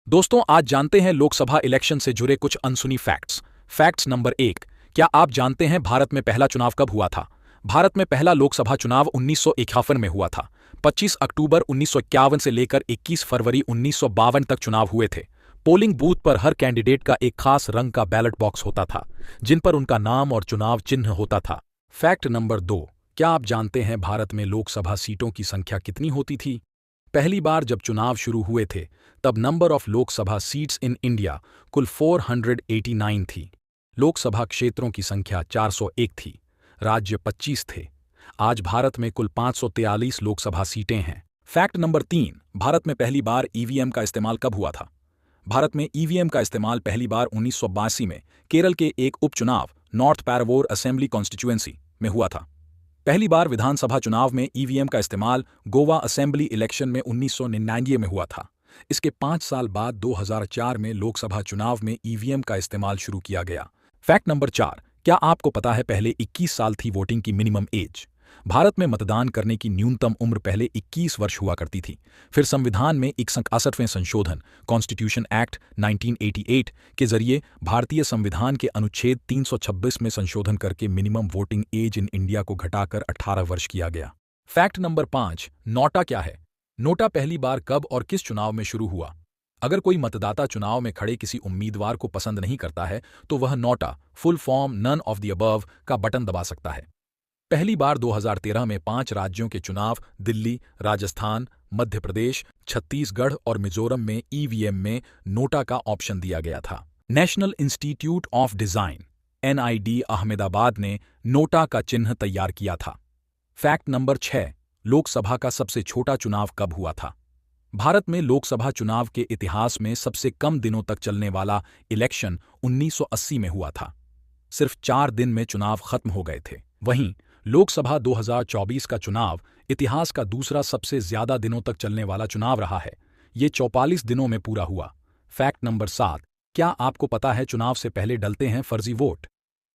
दोस्तों, आज जानते हैं लोकसभा इलेक्शन से जुड़े कुछ अनसुनी फैक्ट्स। Facts number 1। क्या आप जानते हैं भारत में पहला चुनाव कब हुआ था? भारत में पहला लोकसभा चुनाव 1951 में हुआ था। 25 अक्टूबर 1951 से लेकर 21 फरवरी 1952 तक चुनाव हुए थे। पोलिंग बूथ पर हर कैंडिडेट का एक खास रंग का बैलेट बॉक्स होता था, जिन पर उनका नाम और चुनाव चिन्ह होता था। Fact number 2। क्या आप जानते हैं भारत में लोकसभा सीटों की संख्या कितनी होती थी? पहली बार जब चुनाव शुरू हुए थे, तब number of Lok Sabha seats in India कुल 489 थी। लोकसभा क्षेत्रों की संख्या 401 थी। राज्य 25 थे। आज भारत में कुल 543 लोकसभा सीटें हैं। Fact number 3। भारत में पहली बार ईवीएम का इस्तेमाल कब हुआ था? भारत में ईवीएम का इस्तेमाल पहली बार 1982 में केरल के एक उपचुनाव नॉर्थ पैरावोर असेंबली कॉन्स्टिट्यूएंसी में हुआ था। पहली बार विधानसभा चुनाव में ईवीएम का इस्तेमाल गोवा असेंबली इलेक्शन में 1999 में हुआ था। इसके 5 साल बाद 2004 में लोकसभा चुनाव में ईवीएम का इस्तेमाल शुरू किया गया। Fact number 4। क्या आपको पता है पहले 21 साल थी वोटिंग की मिनिमम एज? भारत में मतदान करने की न्यूनतम उम्र पहले 21 वर्ष हुआ करती थी। फिर संविधान में 61वें संशोधन कॉन्स्टिट्यूशन एक्ट 1988 के जरिए भारतीय संविधान के अनुच्छेद 326 में संशोधन करके minimum voting age in India को घटाकर 18 वर्ष किया गया। Fact number 5। नोटा क्या है? नोटा पहली बार कब और किस चुनाव में शुरू हुआ? अगर कोई मतदाता चुनाव में खड़े किसी उम्मीदवार को पसंद नहीं करता है, तो वह NOTA full form none of the above का बटन दबा सकता है। पहली बार 2013 में 5 राज्यों के चुनाव दिल्ली, राजस्थान, मध्य प्रदेश, छत्तीसगढ़ और मिजोरम में ईवीएम में नोटा का ऑप्शन दिया गया था। National institute of design NID Ahmedabad ने नोटा का चिन्ह तैयार किया था। Fact number 6। लोकसभा का सबसे छोटा चुनाव कब हुआ था? भारत में लोकसभा चुनाव के इतिहास में सबसे कम दिनों तक चलने वाला इलेक्शन 1980 में हुआ था। सिर्फ 4 दिन में चुनाव खत्म हो गए थे। वहीं लोकसभा 2024 का चुनाव इतिहास का दूसरा सबसे ज्यादा दिनों तक चलने वाला चुनाव रहा है। ये 44 दिनों में पूरा हुआ। Fact number 7। क्या आपको पता है चुनाव से पहले डलते हैं फर्जी वोट?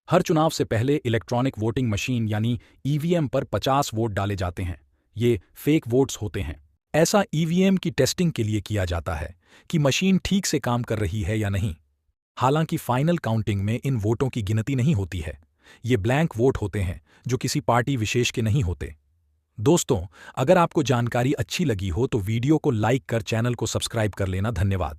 हर चुनाव से पहले इलेक्ट्रॉनिक वोटिंग मशीन यानी ईवीएम पर 50 वोट डाले जाते हैं। ये फेक वोट्स होते हैं। ऐसा ईवीएम की टेस्टिंग के लिए किया जाता है कि मशीन ठीक से काम कर रही है या नहीं। हालांकि फाइनल काउंटिंग में इन वोटों की गिनती नहीं होती है। ये ब्लैंक वोट होते हैं जो किसी पार्टी विशेष के नहीं होते। दोस्तों, अगर आपको जानकारी अच्छी लगी हो तो वीडियो को लाइक कर चैनल को सब्सक्राइब कर लेना। धन्यवाद।